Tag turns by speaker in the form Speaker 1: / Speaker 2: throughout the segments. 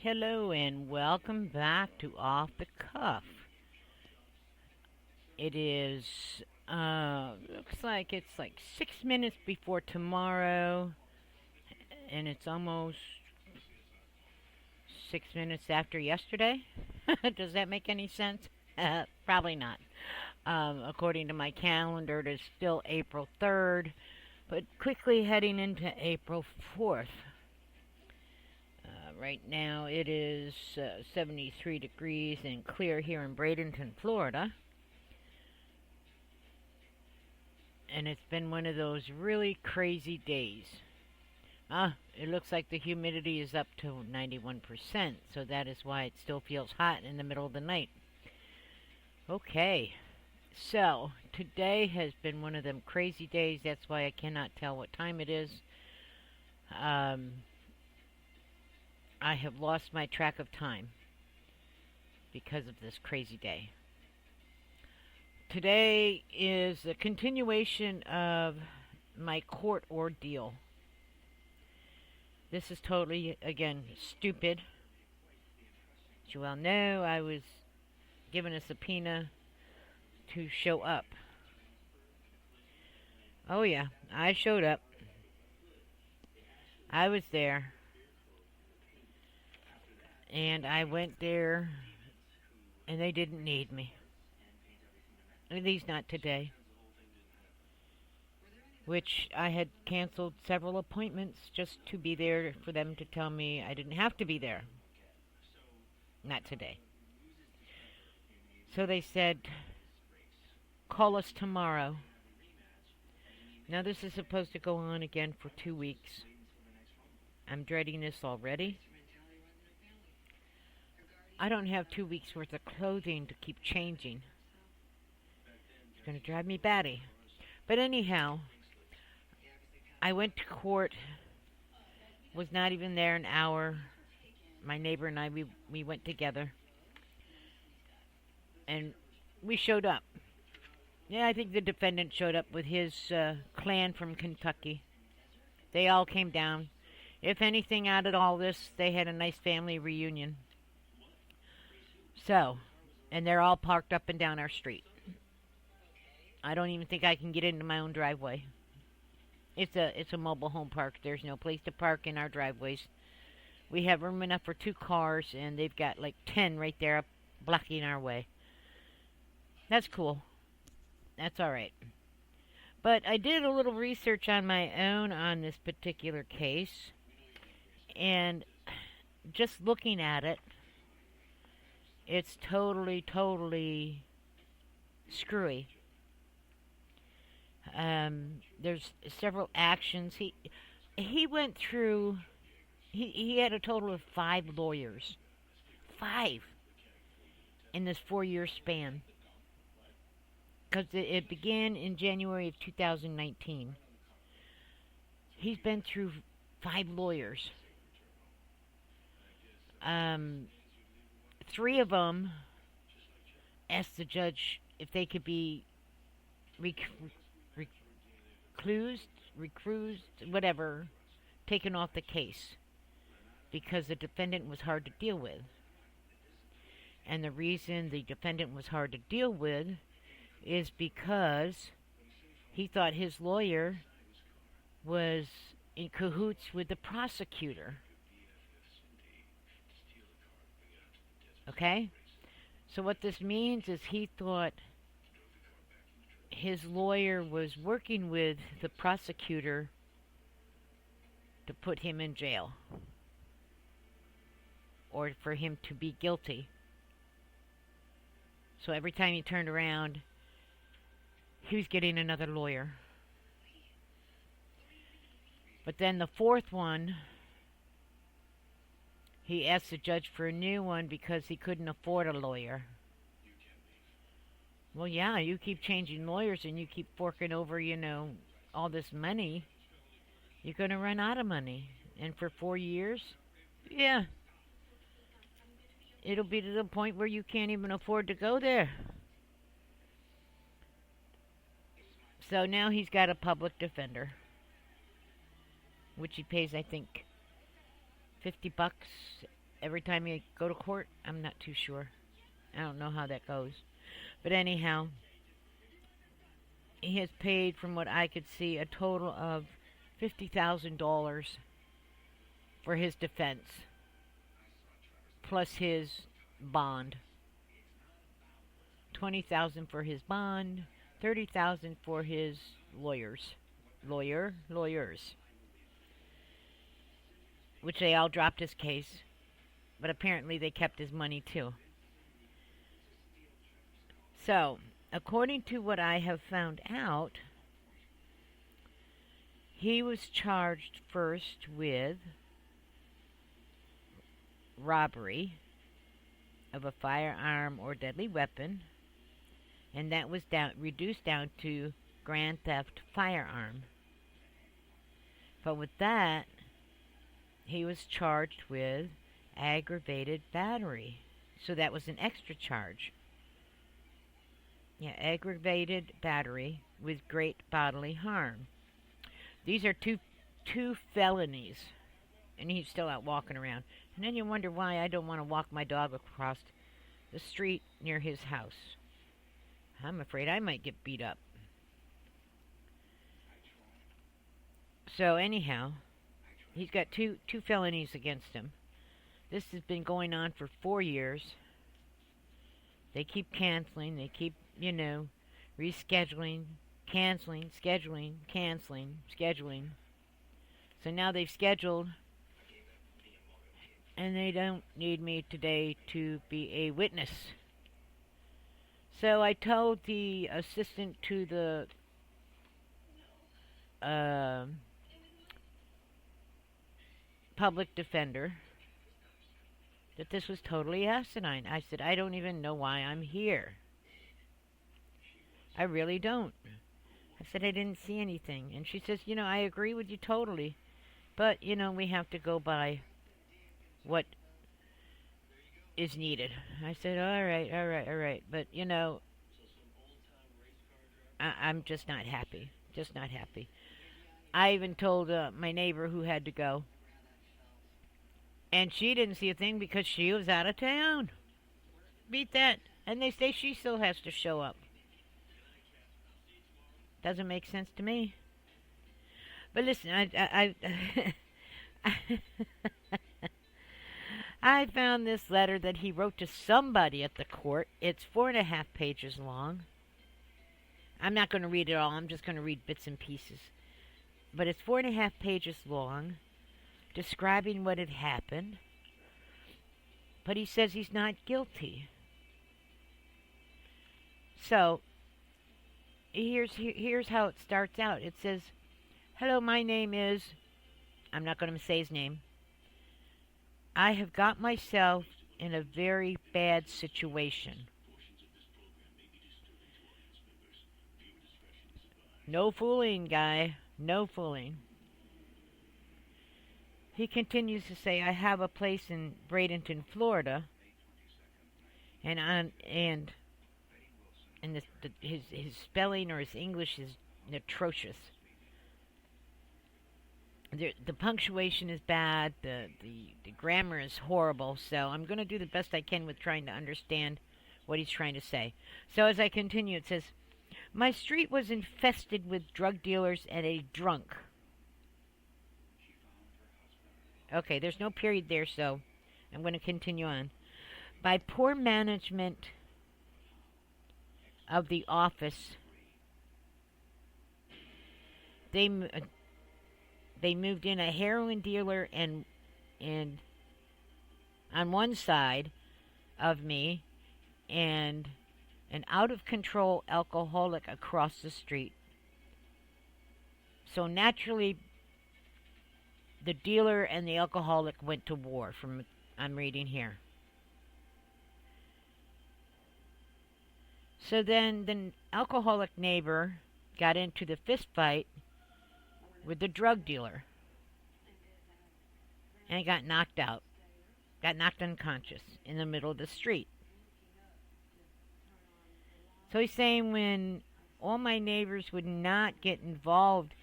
Speaker 1: Hello and welcome back to Off the Cuff. It is, looks like it's like 6 minutes before tomorrow, and it's almost 6 minutes after yesterday. Does that make any sense? Probably not. According to my calendar, it is still April 3rd, but quickly heading into April 4th. Right now it is 73 degrees and clear here in Bradenton, Florida. And it's been one of those really crazy days. It looks like the humidity is up to 91%, so that is why it still feels hot in the middle of the night. Okay, so today has been one of them crazy days. That's why I cannot tell what time it is. I have lost my track of time because of this crazy day. Today is a continuation of my court ordeal. This is totally, again, stupid. As you all know, I was given a subpoena to show up. Oh yeah, I showed up. I was there. And I went there, and they didn't need me. At least not today. Which I had canceled several appointments just to be there for them to tell me I didn't have to be there. Not today. So they said, call us tomorrow. Now this is supposed to go on again for 2 weeks. I'm dreading this already. I don't have 2 weeks worth of clothing to keep changing. It's going to drive me batty. But anyhow, I went to court, was not even there an hour. My neighbor and I, we went together. And we showed up. Yeah, I think the defendant showed up with his clan from Kentucky. They all came down. If anything, out of all this, they had a nice family reunion. So, and they're all parked up and down our street. I don't even think I can get into my own driveway. It's a mobile home park. There's no place to park in our driveways. We have room enough for 2 cars, and they've got like 10 right there blocking our way. That's cool. That's all right. But I did a little research on my own on this particular case, and just looking at it, it's totally screwy. There's several actions. He went through. He had a total of 5 lawyers. 5 in this 4-year span. Because it began in January of 2019. He's been through 5 lawyers. 3 of them asked the judge if they could be recused, whatever, taken off the case because the defendant was hard to deal with. And the reason the defendant was hard to deal with is because he thought his lawyer was in cahoots with the prosecutor. Okay? So what this means is he thought his lawyer was working with the prosecutor to put him in jail. Or for him to be guilty. So every time he turned around, he was getting another lawyer. But then the 4th one, he asked the judge for a new one because he couldn't afford a lawyer. Well, yeah, you keep changing lawyers and you keep forking over, all this money, you're going to run out of money. And for 4 years, yeah, it'll be to the point where you can't even afford to go there. So now he's got a public defender, which he pays, I think, $50 every time you go to court? I'm not too sure. I don't know how that goes. But anyhow, he has paid, from what I could see, a total of $50,000 for his defense, plus his bond. 20,000 for his bond, 30,000 for his lawyers. Lawyers. Which they all dropped his case, but apparently they kept his money too. So, according to what I have found out, he was charged first with robbery of a firearm or deadly weapon, and that was reduced down to grand theft firearm. But with that, he was charged with aggravated battery. So that was an extra charge. Yeah, aggravated battery with great bodily harm. These are two felonies, and he's still out walking around. And then you wonder why I don't want to walk my dog across the street near his house. I'm afraid I might get beat up. So anyhow, he's got two felonies against him. This has been going on for 4 years. They keep canceling. They keep, rescheduling, canceling, scheduling. So now they've scheduled, and they don't need me today to be a witness. So I told the assistant to the public defender that this was totally asinine. I said, I don't even know why I'm here. I really don't. I said, I didn't see anything. And she says, I agree with you totally. But, we have to go by what is needed. I said, all right. But, I'm just not happy. Just not happy. I even told my neighbor who had to go. And she didn't see a thing because she was out of town. Beat that. And they say she still has to show up. Doesn't make sense to me. But listen, I found this letter that he wrote to somebody at the court. It's 4.5 pages long. I'm not going to read it all. I'm just going to read bits and pieces. But it's 4.5 pages long, describing what had happened. But he says he's not guilty. So, here's how it starts out. It says, hello, my name is... I'm not going to say his name. I have got myself in a very bad situation. No fooling, guy. No fooling. He continues to say, I have a place in Bradenton, Florida, and his spelling or his English is atrocious. The punctuation is bad. The grammar is horrible. So I'm going to do the best I can with trying to understand what he's trying to say. So as I continue, it says, my street was infested with drug dealers and a drunk. Okay, there's no period there, so I'm going to continue on. By poor management of the office, they moved in a heroin dealer and on one side of me, and an out-of-control alcoholic across the street. So naturally, the dealer and the alcoholic went to war, from I'm reading here. So then the alcoholic neighbor got into the fist fight with the drug dealer and got knocked out. Got knocked unconscious in the middle of the street. So he's saying when all my neighbors would not get involved,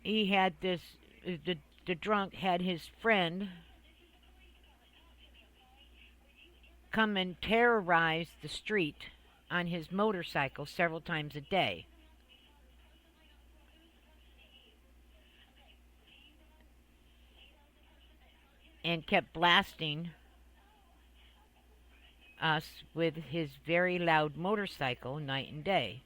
Speaker 1: he had this, the drunk had his friend come and terrorize the street on his motorcycle several times a day. And kept blasting us with his very loud motorcycle night and day.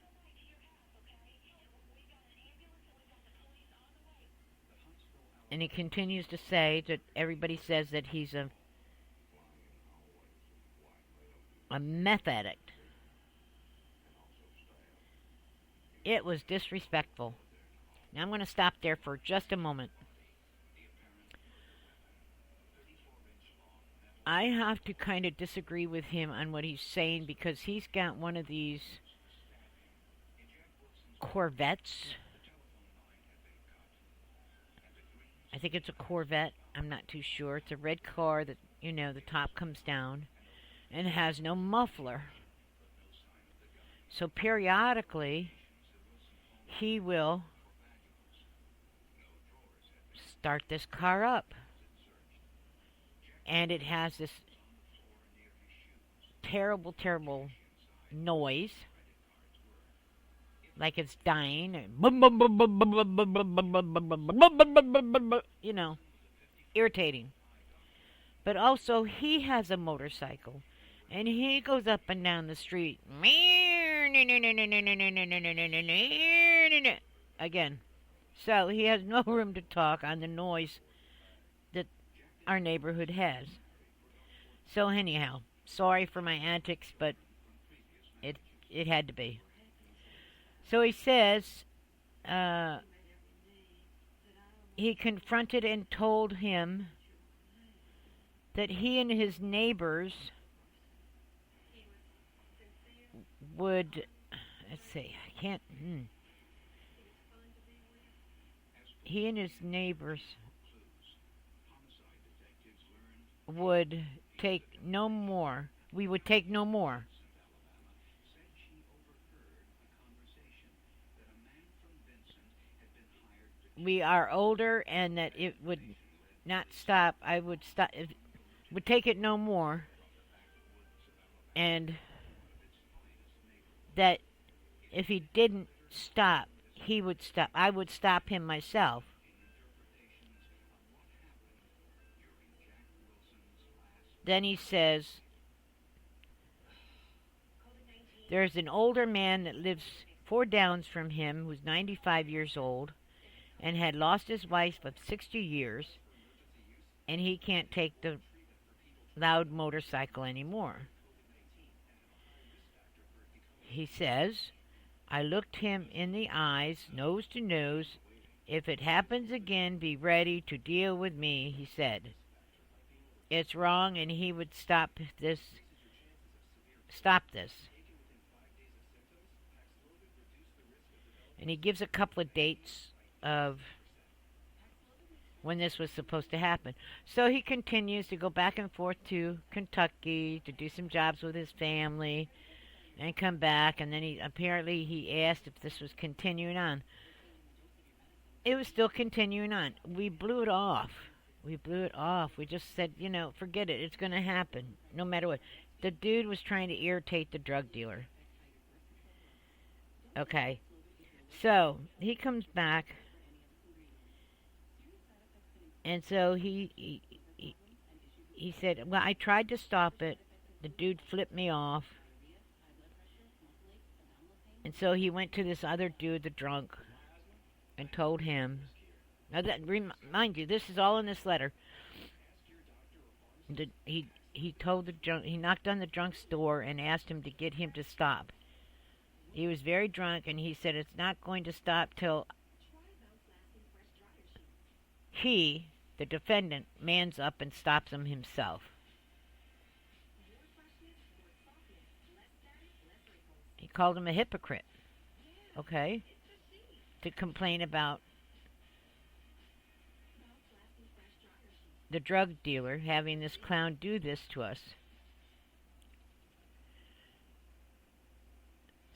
Speaker 1: And he continues to say that everybody says that he's a meth addict. It was disrespectful. Now I'm going to stop there for just a moment. I have to kind of disagree with him on what he's saying because he's got one of these Corvettes. I think it's a Corvette. I'm not too sure. It's a red car that, the top comes down and has no muffler. So periodically, he will start this car up. And it has this terrible, terrible noise. Like it's dying. Irritating. But also, he has a motorcycle. And he goes up and down the street. Again. So he has no room to talk on the noise that our neighborhood has. So anyhow, sorry for my antics, but it had to be. So he says he confronted and told him that he and his neighbors would, let's see, I can't, he and his neighbors would take no more. We would take no more. We are older, and that it would not stop. I would stop. It would take it no more, and that if he didn't stop, he would stop. I would stop him myself. Then he says, there's an older man that lives 4 downs from him who's 95 years old and had lost his wife of 60 years, and he can't take the loud motorcycle anymore. He says, I looked him in the eyes, nose to nose. If it happens again, be ready to deal with me, he said. It's wrong, and he would stop this. And he gives a couple of dates of when this was supposed to happen. So he continues to go back and forth to Kentucky to do some jobs with his family and come back, and then he asked if this was continuing on. It was still continuing on. We blew it off. We just said, forget it. It's going to happen no matter what. The dude was trying to irritate the drug dealer. Okay. So he comes back, and so he said, well, I tried to stop it. The dude flipped me off. And so he went to this other dude, the drunk, and told him. Now, remind you, this is all in this letter. He told the drunk. He knocked on the drunk's door and asked him to get him to stop. He was very drunk, and he said it's not going to stop till he, the defendant, mans up and stops him himself. He called him a hypocrite, okay, to complain about the drug dealer having this clown do this to us.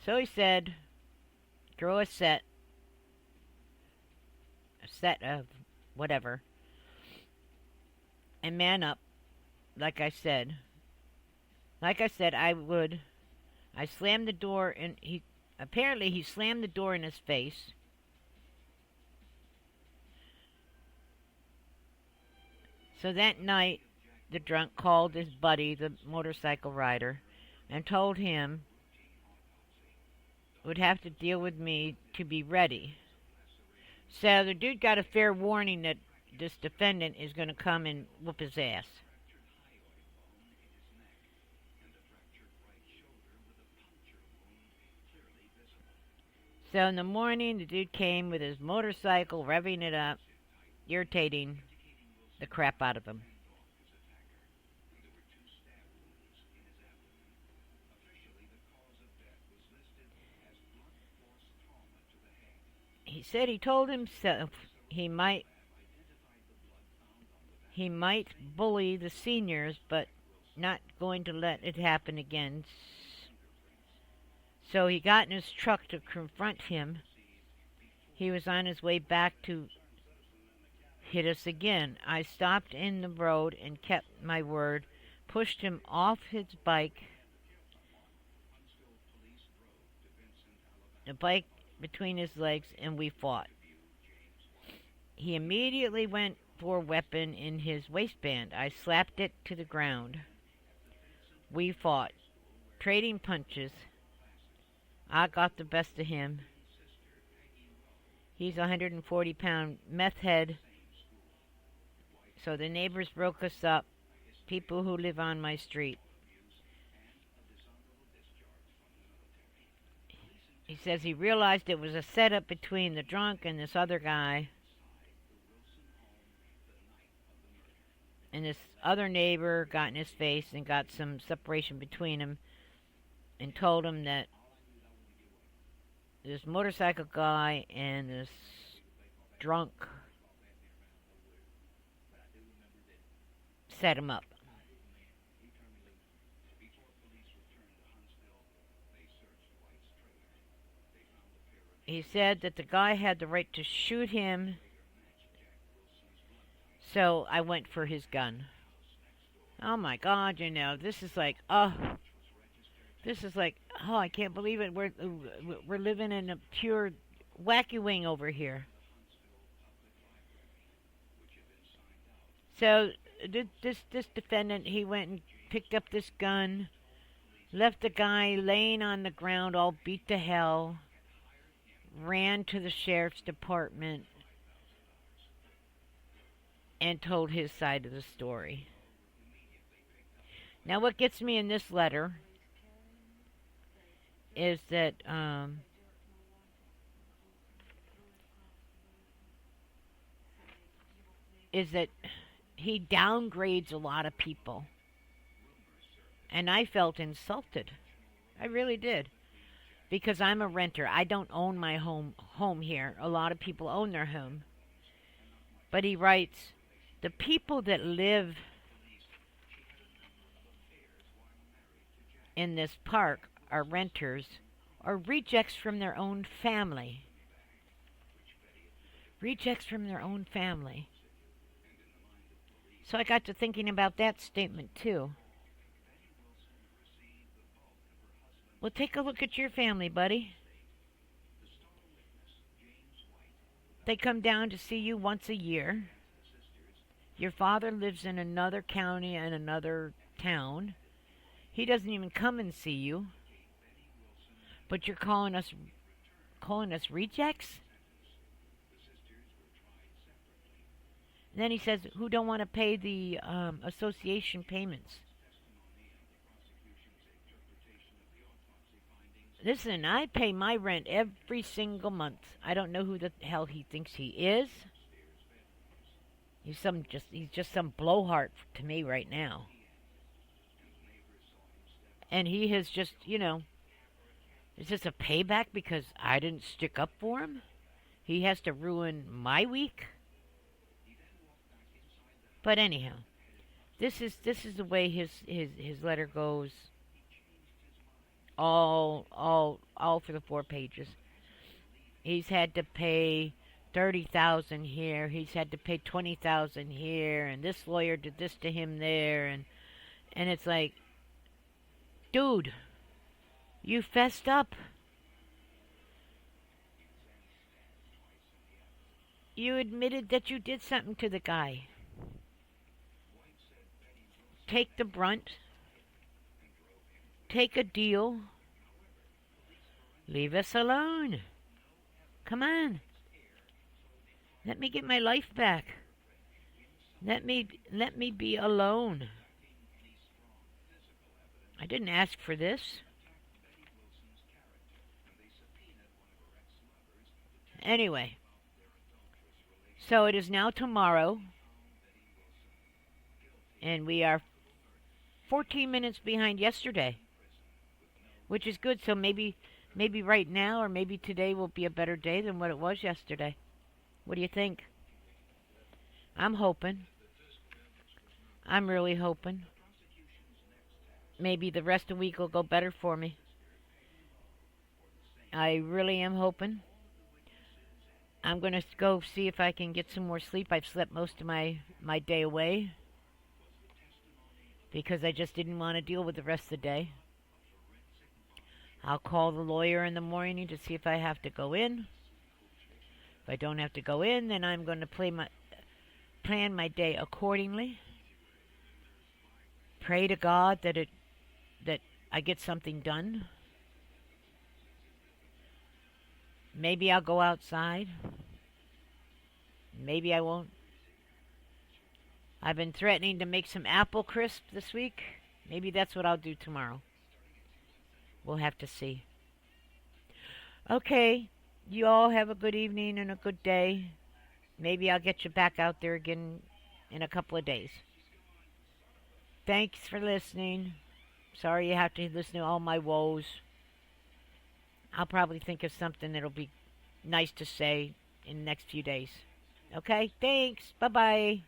Speaker 1: So he said, grow a set of whatever, and man up, like I said. Like I said, I slammed the door, and he slammed the door in his face. So that night, the drunk called his buddy, the motorcycle rider, and told him would have to deal with me to be ready. So the dude got a fair warning that this defendant is going to come and whoop his ass. So in the morning, the dude came with his motorcycle, revving it up, irritating the crap out of him. He said he told himself he might bully the seniors, but not going to let it happen again. So he got in his truck to confront him. He was on his way back to hit us again. I stopped in the road and kept my word, pushed him off his bike, the bike between his legs, and we fought. He immediately went for a weapon in his waistband. I slapped it to the ground. We fought, trading punches. I got the best of him. He's a 140-pound meth head. So the neighbors broke us up, people who live on my street. He says he realized it was a setup between the drunk and this other guy. And this other neighbor got in his face and got some separation between them and told him that this motorcycle guy and this drunk set him up. He said that the guy had the right to shoot him, so I went for his gun. Oh my God, this is like, oh, I can't believe it. We're living in a pure wacky wing over here. So this defendant, he went and picked up this gun, left the guy laying on the ground all beat to hell, ran to the sheriff's department, and told his side of the story. Now what gets me in this letter is that he downgrades a lot of people. And I felt insulted. I really did. Because I'm a renter. I don't own my home here. A lot of people own their home. But he writes, the people that live in this park are renters or rejects from their own family. Rejects from their own family. So I got to thinking about that statement too. Well, take a look at your family, buddy. They come down to see you once a year. Your father lives in another county and another town. He doesn't even come and see you. But you're calling us rejects? And then he says, who don't want to pay the association payments? Listen, I pay my rent every single month. I don't know who the hell he thinks he is. He's just some blowhard to me right now. And he has just, is this a payback because I didn't stick up for him? He has to ruin my week? But anyhow, this is the way his letter goes. All for the 4 pages. He's had to pay $30,000 here. He's had to pay $20,000 here, and this lawyer did this to him there, and it's like, Dude, you fessed up. You admitted that you did something to the guy. Take the brunt. Take a deal. Leave us alone. Come on. Let me get my life back. Let me be alone. I didn't ask for this. Anyway, so it is now tomorrow, and we are 14 minutes behind yesterday, which is good. So maybe right now or maybe today will be a better day than what it was yesterday. What do you think? I'm hoping. I'm really hoping. Maybe the rest of the week will go better for me. I really am hoping. I'm going to go see if I can get some more sleep. I've slept most of my day away because I just didn't want to deal with the rest of the day. I'll call the lawyer in the morning to see if I have to go in. If I don't have to go in, then I'm going to plan my day accordingly. Pray to God that I get something done. Maybe I'll go outside. Maybe I won't. I've been threatening to make some apple crisp this week. Maybe that's what I'll do tomorrow. We'll have to see. Okay, you all have a good evening and a good day. Maybe I'll get you back out there again in a couple of days. Thanks for listening. Sorry you have to listen to all my woes. I'll probably think of something that'll be nice to say in the next few days. Okay, thanks. Bye-bye.